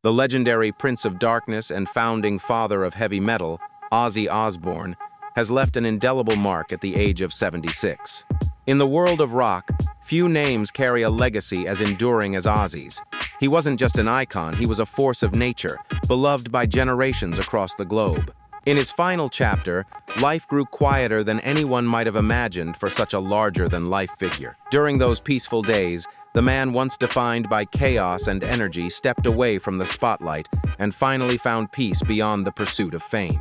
The legendary Prince of Darkness and founding father of heavy metal, Ozzy Osbourne, has left an indelible mark at the age of 76. In the world of rock, few names carry a legacy as enduring as Ozzy's. He wasn't just an icon, he was a force of nature, beloved by generations across the globe. In his final chapter, life grew quieter than anyone might have imagined for such a larger-than-life figure. During those peaceful days, the man once defined by chaos and energy stepped away from the spotlight and finally found peace beyond the pursuit of fame.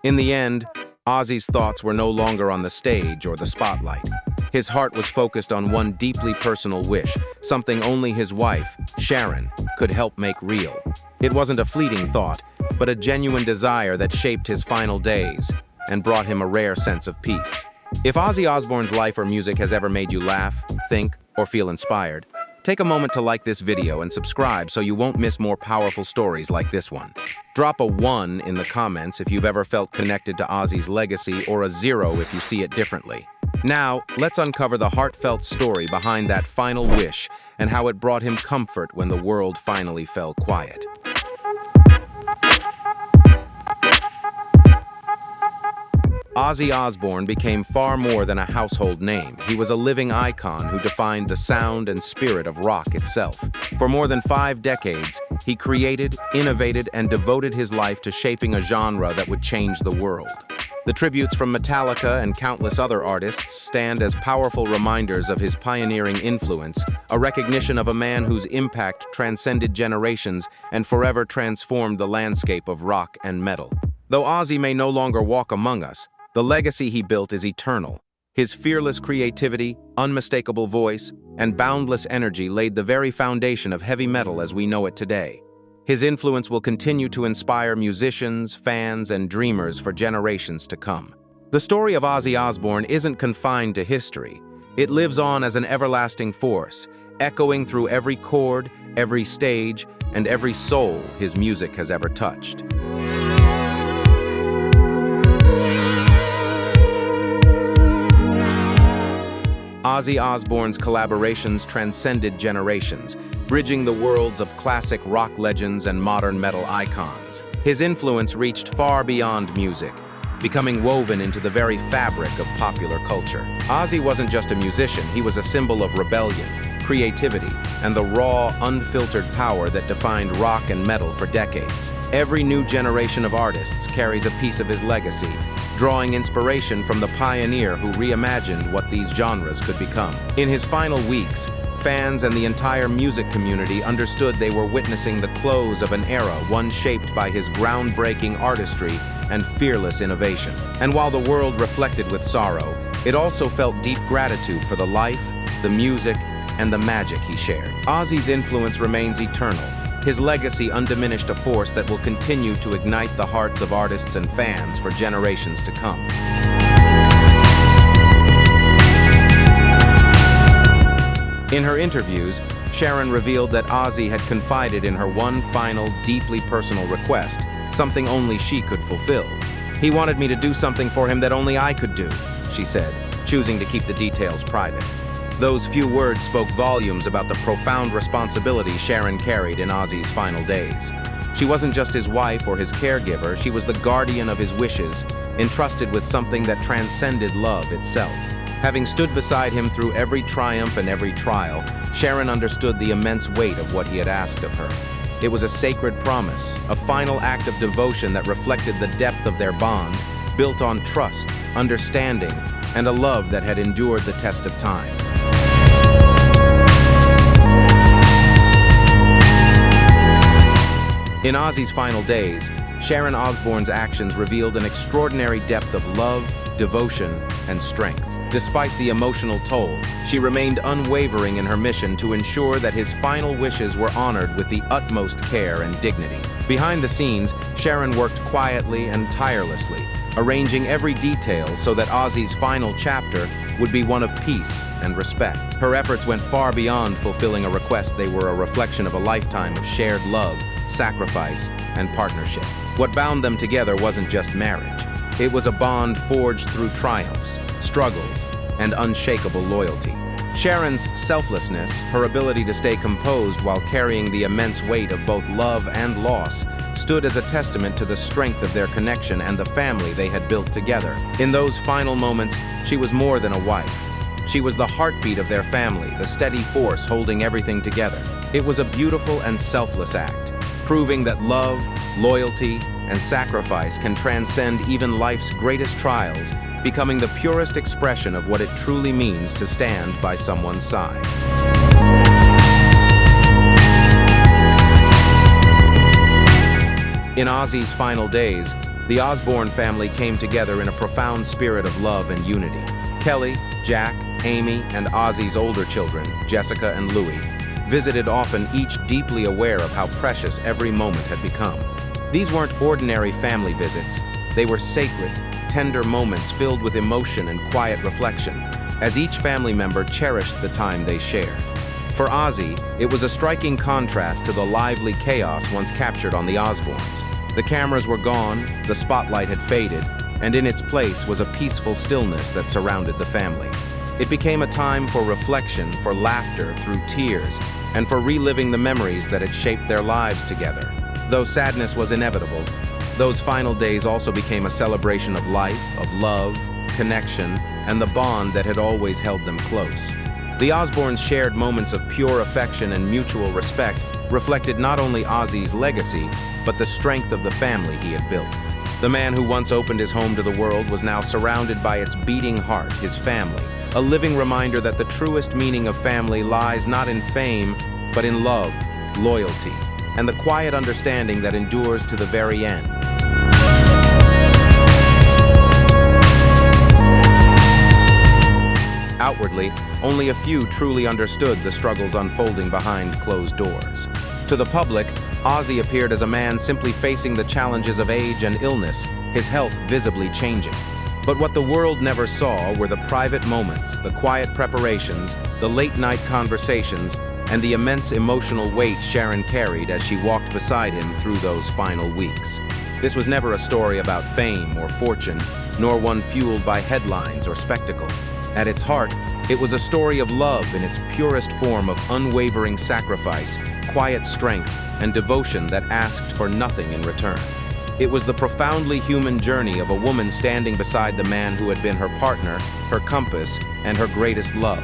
In the end, Ozzy's thoughts were no longer on the stage or the spotlight. His heart was focused on one deeply personal wish, something only his wife, Sharon, could help make real. It wasn't a fleeting thought, but a genuine desire that shaped his final days and brought him a rare sense of peace. If Ozzy Osbourne's life or music has ever made you laugh, think, or feel inspired, take a moment to like this video and subscribe so you won't miss more powerful stories like this one. Drop a 1 in the comments if you've ever felt connected to Ozzy's legacy, or a 0 if you see it differently. Now, let's uncover the heartfelt story behind that final wish and how it brought him comfort when the world finally fell quiet. Ozzy Osbourne became far more than a household name. He was a living icon who defined the sound and spirit of rock itself. For more than 5 decades, he created, innovated, and devoted his life to shaping a genre that would change the world. The tributes from Metallica and countless other artists stand as powerful reminders of his pioneering influence, a recognition of a man whose impact transcended generations and forever transformed the landscape of rock and metal. Though Ozzy may no longer walk among us, the legacy he built is eternal. His fearless creativity, unmistakable voice, and boundless energy laid the very foundation of heavy metal as we know it today. His influence will continue to inspire musicians, fans, and dreamers for generations to come. The story of Ozzy Osbourne isn't confined to history. It lives on as an everlasting force, echoing through every chord, every stage, and every soul his music has ever touched. Ozzy Osbourne's collaborations transcended generations, bridging the worlds of classic rock legends and modern metal icons. His influence reached far beyond music, becoming woven into the very fabric of popular culture. Ozzy wasn't just a musician, he was a symbol of rebellion, creativity, and the raw, unfiltered power that defined rock and metal for decades. Every new generation of artists carries a piece of his legacy, drawing inspiration from the pioneer who reimagined what these genres could become. In his final weeks, fans and the entire music community understood they were witnessing the close of an era, one shaped by his groundbreaking artistry and fearless innovation. And while the world reflected with sorrow, it also felt deep gratitude for the life, the music, and the magic he shared. Ozzy's influence remains eternal, his legacy undiminished, a force that will continue to ignite the hearts of artists and fans for generations to come. In her interviews, Sharon revealed that Ozzy had confided in her one final, deeply personal request, something only she could fulfill. "He wanted me to do something for him that only I could do," she said, choosing to keep the details private. Those few words spoke volumes about the profound responsibility Sharon carried in Ozzy's final days. She wasn't just his wife or his caregiver, she was the guardian of his wishes, entrusted with something that transcended love itself. Having stood beside him through every triumph and every trial, Sharon understood the immense weight of what he had asked of her. It was a sacred promise, a final act of devotion that reflected the depth of their bond, built on trust, understanding, and a love that had endured the test of time. In Ozzy's final days, Sharon Osbourne's actions revealed an extraordinary depth of love, devotion, and strength. Despite the emotional toll, she remained unwavering in her mission to ensure that his final wishes were honored with the utmost care and dignity. Behind the scenes, Sharon worked quietly and tirelessly, arranging every detail so that Ozzy's final chapter would be one of peace and respect. Her efforts went far beyond fulfilling a request. They were a reflection of a lifetime of shared love, sacrifice, and partnership. What bound them together wasn't just marriage. It was a bond forged through triumphs, struggles, and unshakable loyalty. Sharon's selflessness, her ability to stay composed while carrying the immense weight of both love and loss, stood as a testament to the strength of their connection and the family they had built together. In those final moments, she was more than a wife. She was the heartbeat of their family, the steady force holding everything together. It was a beautiful and selfless act, proving that love, loyalty, and sacrifice can transcend even life's greatest trials, becoming the purest expression of what it truly means to stand by someone's side. In Ozzy's final days, the Osbourne family came together in a profound spirit of love and unity. Kelly, Jack, Amy, and Ozzy's older children, Jessica and Louie, visited often, each deeply aware of how precious every moment had become. These weren't ordinary family visits. They were sacred, tender moments filled with emotion and quiet reflection, as each family member cherished the time they shared. For Ozzy, it was a striking contrast to the lively chaos once captured on the Osbournes. The cameras were gone, the spotlight had faded, and in its place was a peaceful stillness that surrounded the family. It became a time for reflection, for laughter through tears, and for reliving the memories that had shaped their lives together. Though sadness was inevitable, those final days also became a celebration of life, of love, connection, and the bond that had always held them close. The Osbournes' shared moments of pure affection and mutual respect reflected not only Ozzy's legacy, but the strength of the family he had built. The man who once opened his home to the world was now surrounded by its beating heart, his family, a living reminder that the truest meaning of family lies not in fame, but in love, loyalty, and the quiet understanding that endures to the very end. Outwardly, only a few truly understood the struggles unfolding behind closed doors. To the public, Ozzy appeared as a man simply facing the challenges of age and illness, his health visibly changing. But what the world never saw were the private moments, the quiet preparations, the late-night conversations, and the immense emotional weight Sharon carried as she walked beside him through those final weeks. This was never a story about fame or fortune, nor one fueled by headlines or spectacle. At its heart, it was a story of love in its purest form of unwavering sacrifice, quiet strength, and devotion that asked for nothing in return. It was the profoundly human journey of a woman standing beside the man who had been her partner, her compass, and her greatest love.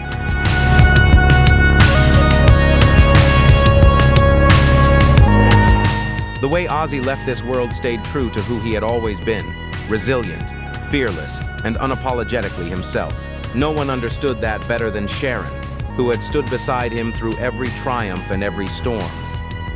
The way Ozzy left this world stayed true to who he had always been, resilient, fearless, and unapologetically himself. No one understood that better than Sharon, who had stood beside him through every triumph and every storm.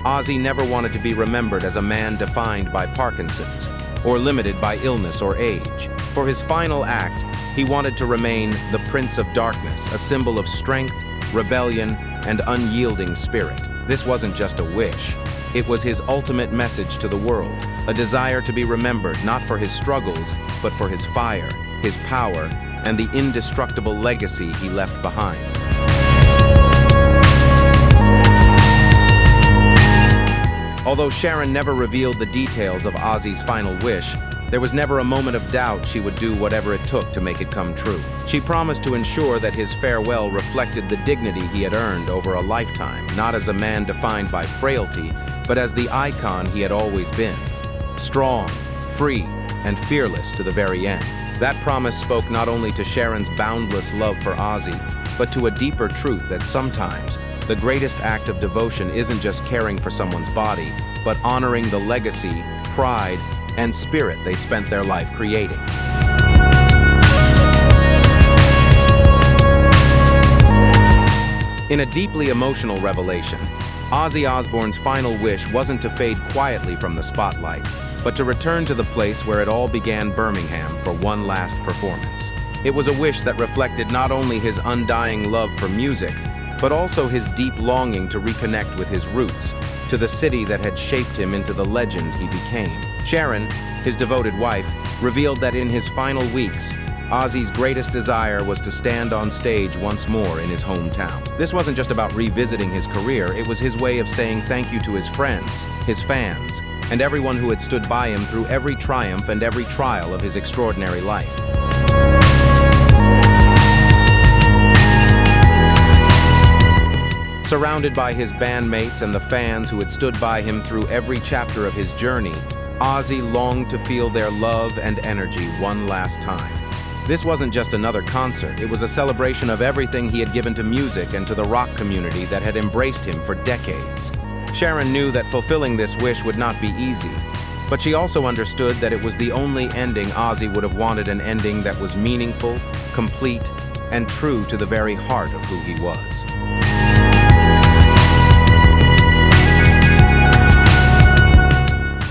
Ozzy never wanted to be remembered as a man defined by Parkinson's, or limited by illness or age. For his final act, he wanted to remain the Prince of Darkness, a symbol of strength, rebellion, and unyielding spirit. This wasn't just a wish. It was his ultimate message to the world, a desire to be remembered not for his struggles, but for his fire, his power, and the indestructible legacy he left behind. Although Sharon never revealed the details of Ozzy's final wish, there was never a moment of doubt she would do whatever it took to make it come true. She promised to ensure that his farewell reflected the dignity he had earned over a lifetime, not as a man defined by frailty, but as the icon he had always been. Strong, free, and fearless to the very end. That promise spoke not only to Sharon's boundless love for Ozzy, but to a deeper truth that sometimes the greatest act of devotion isn't just caring for someone's body, but honoring the legacy, pride, and spirit they spent their life creating. In a deeply emotional revelation, Ozzy Osbourne's final wish wasn't to fade quietly from the spotlight, but to return to the place where it all began, Birmingham, for one last performance. It was a wish that reflected not only his undying love for music, but also his deep longing to reconnect with his roots, to the city that had shaped him into the legend he became. Sharon, his devoted wife, revealed that in his final weeks, Ozzy's greatest desire was to stand on stage once more in his hometown. This wasn't just about revisiting his career, it was his way of saying thank you to his friends, his fans, and everyone who had stood by him through every triumph and every trial of his extraordinary life. Surrounded by his bandmates and the fans who had stood by him through every chapter of his journey, Ozzy longed to feel their love and energy one last time. This wasn't just another concert, it was a celebration of everything he had given to music and to the rock community that had embraced him for decades. Sharon knew that fulfilling this wish would not be easy, but she also understood that it was the only ending Ozzy would have wanted, an ending that was meaningful, complete, and true to the very heart of who he was.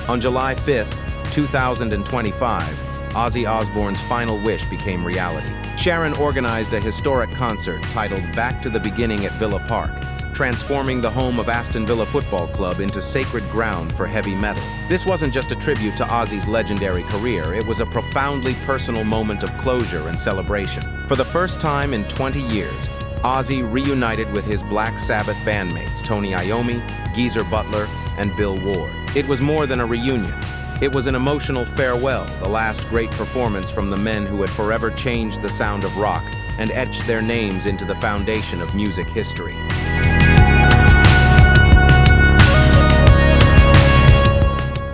On July 5th, 2025, Ozzy Osbourne's final wish became reality. Sharon organized a historic concert titled Back to the Beginning at Villa Park, transforming the home of Aston Villa Football Club into sacred ground for heavy metal. This wasn't just a tribute to Ozzy's legendary career, it was a profoundly personal moment of closure and celebration. For the first time in 20 years, Ozzy reunited with his Black Sabbath bandmates Tony Iommi, Geezer Butler, and Bill Ward. It was more than a reunion. It was an emotional farewell, the last great performance from the men who had forever changed the sound of rock and etched their names into the foundation of music history.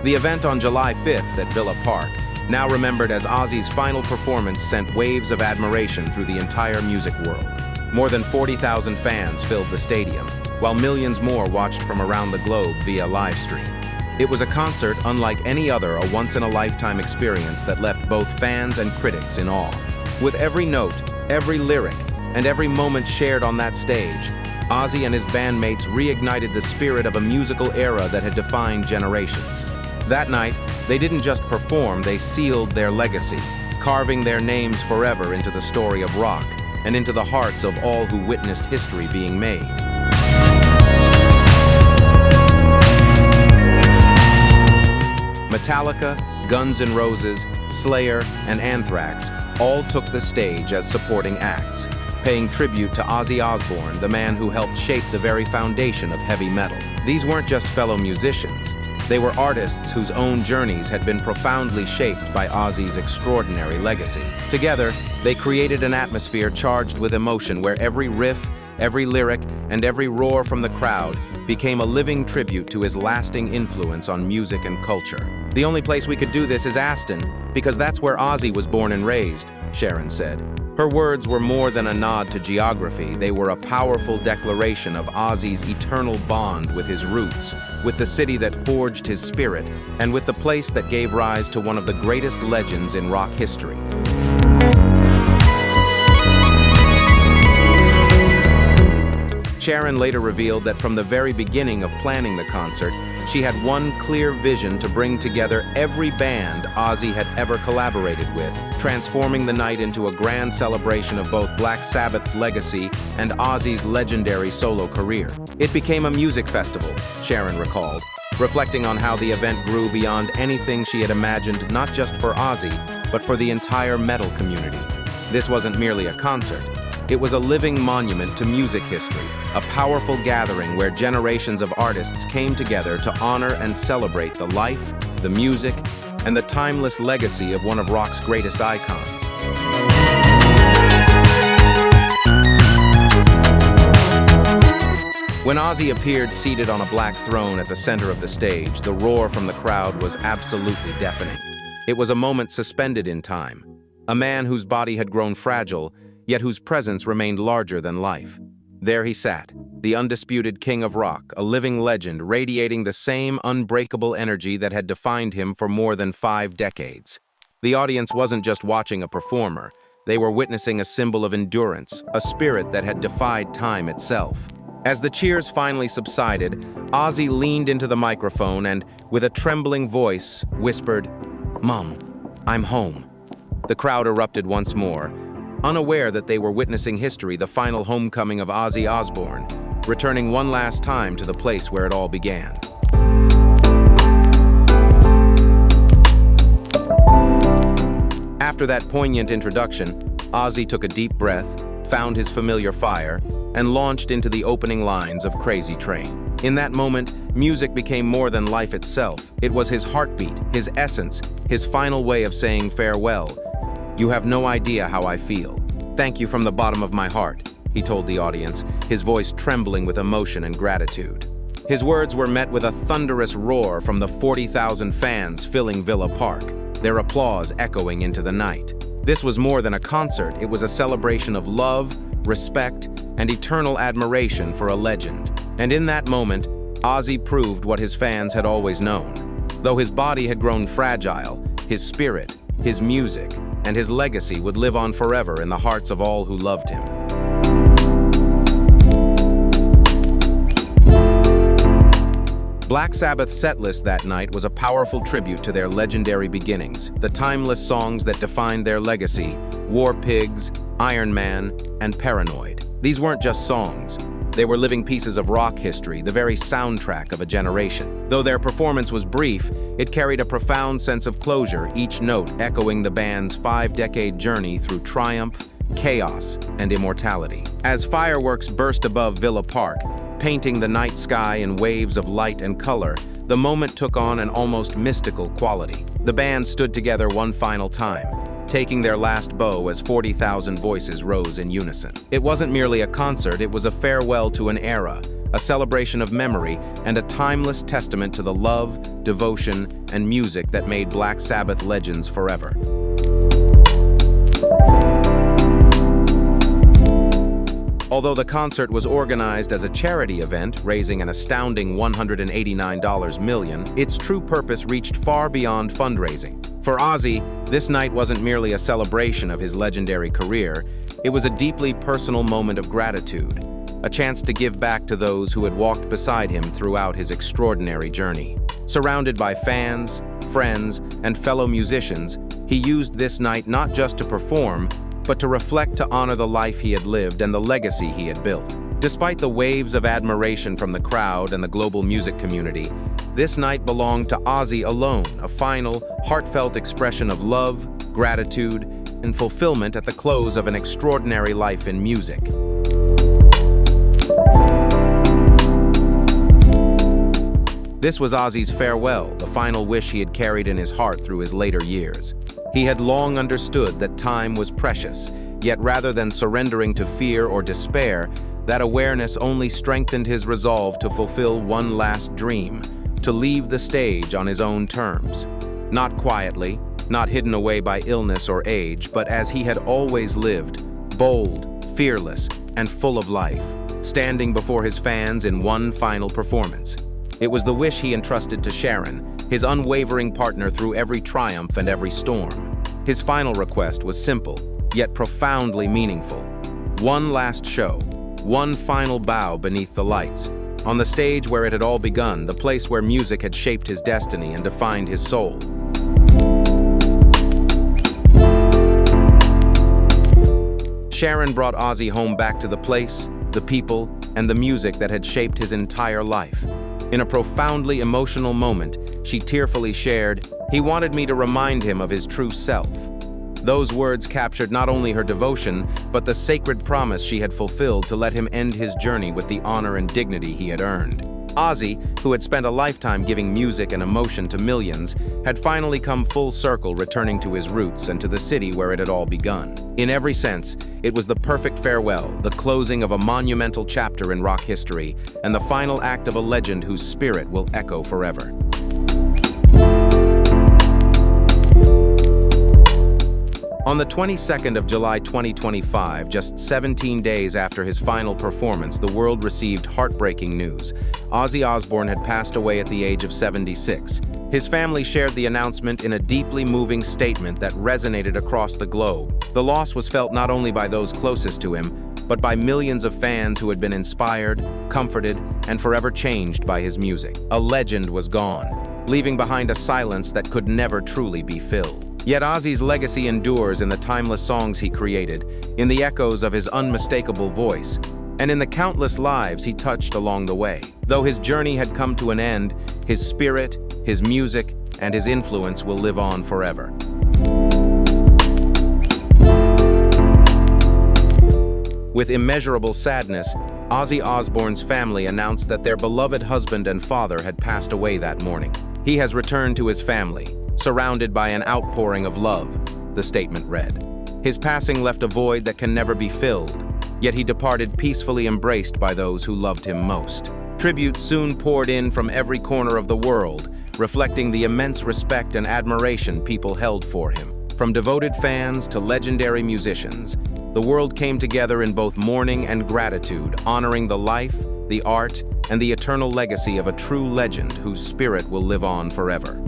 The event on July 5th at Villa Park, now remembered as Ozzy's final performance, sent waves of admiration through the entire music world. More than 40,000 fans filled the stadium, while millions more watched from around the globe via live stream. It was a concert unlike any other, a once-in-a-lifetime experience that left both fans and critics in awe. With every note, every lyric, and every moment shared on that stage, Ozzy and his bandmates reignited the spirit of a musical era that had defined generations. That night, they didn't just perform, they sealed their legacy, carving their names forever into the story of rock and into the hearts of all who witnessed history being made. Metallica, Guns N' Roses, Slayer, and Anthrax all took the stage as supporting acts, paying tribute to Ozzy Osbourne, the man who helped shape the very foundation of heavy metal. These weren't just fellow musicians. They were artists whose own journeys had been profoundly shaped by Ozzy's extraordinary legacy. Together, they created an atmosphere charged with emotion where every riff, every lyric, and every roar from the crowd became a living tribute to his lasting influence on music and culture. The only place we could do this is Aston, because that's where Ozzy was born and raised, Sharon said. Her words were more than a nod to geography. They were a powerful declaration of Ozzy's eternal bond with his roots, with the city that forged his spirit, and with the place that gave rise to one of the greatest legends in rock history. Sharon later revealed that from the very beginning of planning the concert, she had one clear vision to bring together every band Ozzy had ever collaborated with, transforming the night into a grand celebration of both Black Sabbath's legacy and Ozzy's legendary solo career. It became a music festival, Sharon recalled, reflecting on how the event grew beyond anything she had imagined, not just for Ozzy, but for the entire metal community. This wasn't merely a concert. It was a living monument to music history, a powerful gathering where generations of artists came together to honor and celebrate the life, the music, and the timeless legacy of one of rock's greatest icons. When Ozzy appeared seated on a black throne at the center of the stage, the roar from the crowd was absolutely deafening. It was a moment suspended in time. A man whose body had grown fragile, yet whose presence remained larger than life. There he sat, the undisputed king of rock, a living legend radiating the same unbreakable energy that had defined him for more than 5 decades. The audience wasn't just watching a performer, they were witnessing a symbol of endurance, a spirit that had defied time itself. As the cheers finally subsided, Ozzy leaned into the microphone and, with a trembling voice, whispered, "Mom, I'm home." The crowd erupted once more, unaware that they were witnessing history, the final homecoming of Ozzy Osbourne, returning one last time to the place where it all began. After that poignant introduction, Ozzy took a deep breath, found his familiar fire, and launched into the opening lines of Crazy Train. In that moment, music became more than life itself. It was his heartbeat, his essence, his final way of saying farewell. "You have no idea how I feel. Thank you from the bottom of my heart," he told the audience, his voice trembling with emotion and gratitude. His words were met with a thunderous roar from the 40,000 fans filling Villa Park, their applause echoing into the night. This was more than a concert, it was a celebration of love, respect, and eternal admiration for a legend. And in that moment, Ozzy proved what his fans had always known. Though his body had grown fragile, his spirit, his music, and his legacy would live on forever in the hearts of all who loved him. Black Sabbath's setlist that night was a powerful tribute to their legendary beginnings, the timeless songs that defined their legacy: War Pigs, Iron Man, and Paranoid. These weren't just songs. They were living pieces of rock history, the very soundtrack of a generation. Though their performance was brief, it carried a profound sense of closure, each note echoing the band's 5-decade journey through triumph, chaos, and immortality. As fireworks burst above Villa Park, painting the night sky in waves of light and color, the moment took on an almost mystical quality. The band stood together one final time, taking their last bow as 40,000 voices rose in unison. It wasn't merely a concert, it was a farewell to an era, a celebration of memory, and a timeless testament to the love, devotion, and music that made Black Sabbath legends forever. Although the concert was organized as a charity event, raising an astounding $189 million, its true purpose reached far beyond fundraising. For Ozzy, this night wasn't merely a celebration of his legendary career, it was a deeply personal moment of gratitude, a chance to give back to those who had walked beside him throughout his extraordinary journey. Surrounded by fans, friends, and fellow musicians, he used this night not just to perform, but to reflect to honor the life he had lived and the legacy he had built. Despite the waves of admiration from the crowd and the global music community, this night belonged to Ozzy alone, a final, heartfelt expression of love, gratitude, and fulfillment at the close of an extraordinary life in music. This was Ozzy's farewell, the final wish he had carried in his heart through his later years. He had long understood that time was precious, yet rather than surrendering to fear or despair, that awareness only strengthened his resolve to fulfill one last dream, to leave the stage on his own terms. Not quietly, not hidden away by illness or age, but as he had always lived, bold, fearless, and full of life, standing before his fans in one final performance. It was the wish he entrusted to Sharon, his unwavering partner through every triumph and every storm. His final request was simple, yet profoundly meaningful. One last show, one final bow beneath the lights, on the stage where it had all begun, the place where music had shaped his destiny and defined his soul. Sharon brought Ozzy home back to the place, the people, and the music that had shaped his entire life. In a profoundly emotional moment, she tearfully shared, "He wanted me to remind him of his true self." Those words captured not only her devotion, but the sacred promise she had fulfilled to let him end his journey with the honor and dignity he had earned. Ozzy, who had spent a lifetime giving music and emotion to millions, had finally come full circle, returning to his roots and to the city where it had all begun. In every sense, it was the perfect farewell, the closing of a monumental chapter in rock history, and the final act of a legend whose spirit will echo forever. On the 22nd of July 2025, just 17 days after his final performance, the world received heartbreaking news. Ozzy Osbourne had passed away at the age of 76. His family shared the announcement in a deeply moving statement that resonated across the globe. The loss was felt not only by those closest to him, but by millions of fans who had been inspired, comforted, and forever changed by his music. A legend was gone, leaving behind a silence that could never truly be filled. Yet Ozzy's legacy endures in the timeless songs he created, in the echoes of his unmistakable voice, and in the countless lives he touched along the way. Though his journey had come to an end, his spirit, his music, and his influence will live on forever. With immeasurable sadness, Ozzy Osbourne's family announced that their beloved husband and father had passed away that morning. He has returned to his family, surrounded by an outpouring of love, the statement read. His passing left a void that can never be filled, yet he departed peacefully embraced by those who loved him most. Tributes soon poured in from every corner of the world, reflecting the immense respect and admiration people held for him. From devoted fans to legendary musicians, the world came together in both mourning and gratitude, honoring the life, the art, and the eternal legacy of a true legend whose spirit will live on forever.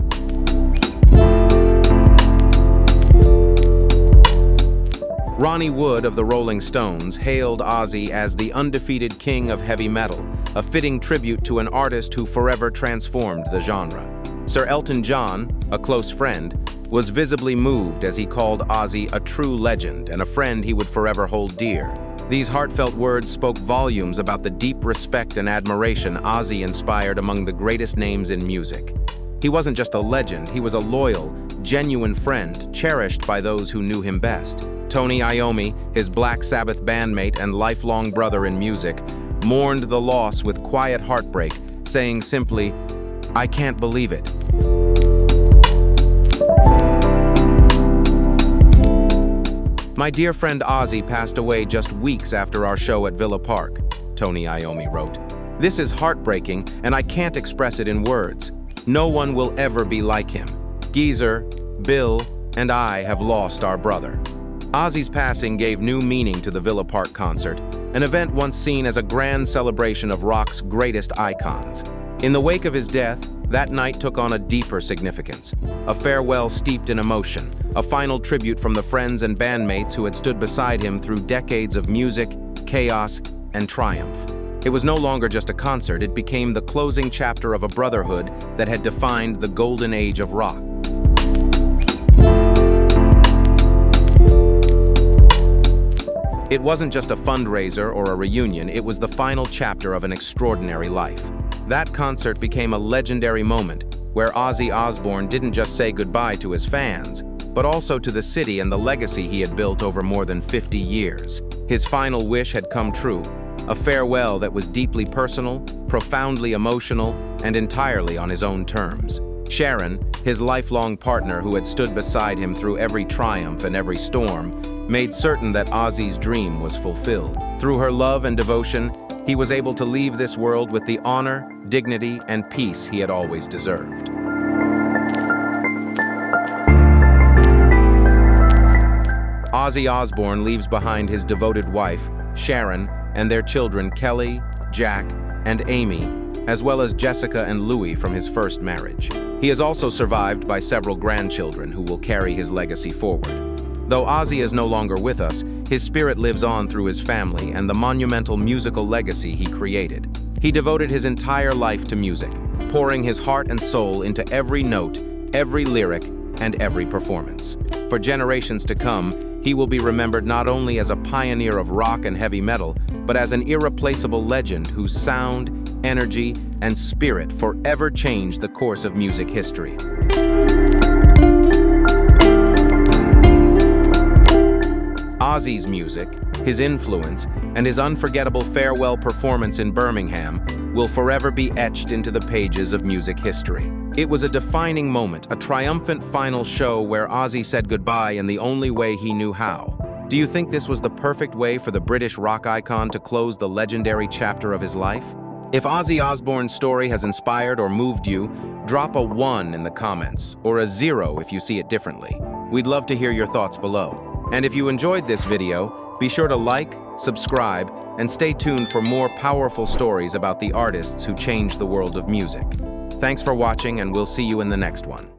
Ronnie Wood of the Rolling Stones hailed Ozzy as the undefeated king of heavy metal, a fitting tribute to an artist who forever transformed the genre. Sir Elton John, a close friend, was visibly moved as he called Ozzy a true legend and a friend he would forever hold dear. These heartfelt words spoke volumes about the deep respect and admiration Ozzy inspired among the greatest names in music. He wasn't just a legend, he was a loyal, genuine friend, cherished by those who knew him best. Tony Iommi, his Black Sabbath bandmate and lifelong brother in music, mourned the loss with quiet heartbreak, saying simply, "I can't believe it." "My dear friend Ozzy passed away just weeks after our show at Villa Park," Tony Iommi wrote. "This is heartbreaking, and I can't express it in words. No one will ever be like him. Geezer, Bill, and I have lost our brother." Ozzy's passing gave new meaning to the Villa Park concert, an event once seen as a grand celebration of rock's greatest icons. In the wake of his death, that night took on a deeper significance, a farewell steeped in emotion, a final tribute from the friends and bandmates who had stood beside him through decades of music, chaos, and triumph. It was no longer just a concert, it became the closing chapter of a brotherhood that had defined the golden age of rock. It wasn't just a fundraiser or a reunion, it was the final chapter of an extraordinary life. That concert became a legendary moment where Ozzy Osbourne didn't just say goodbye to his fans, but also to the city and the legacy he had built over more than 50 years. His final wish had come true, a farewell that was deeply personal, profoundly emotional, and entirely on his own terms. Sharon, his lifelong partner who had stood beside him through every triumph and every storm, made certain that Ozzy's dream was fulfilled. Through her love and devotion, he was able to leave this world with the honor, dignity, and peace he had always deserved. Ozzy Osbourne leaves behind his devoted wife, Sharon, and their children Kelly, Jack, and Amy, as well as Jessica and Louis from his first marriage. He is also survived by several grandchildren who will carry his legacy forward. Though Ozzy is no longer with us, his spirit lives on through his family and the monumental musical legacy he created. He devoted his entire life to music, pouring his heart and soul into every note, every lyric, and every performance. For generations to come, he will be remembered not only as a pioneer of rock and heavy metal, but as an irreplaceable legend whose sound, energy, and spirit forever changed the course of music history. Ozzy's music, his influence, and his unforgettable farewell performance in Birmingham will forever be etched into the pages of music history. It was a defining moment, a triumphant final show where Ozzy said goodbye in the only way he knew how. Do you think this was the perfect way for the British rock icon to close the legendary chapter of his life? If Ozzy Osbourne's story has inspired or moved you, drop a 1 in the comments, or a 0 if you see it differently. We'd love to hear your thoughts below. And if you enjoyed this video, be sure to like, subscribe, and stay tuned for more powerful stories about the artists who changed the world of music. Thanks for watching, and we'll see you in the next one.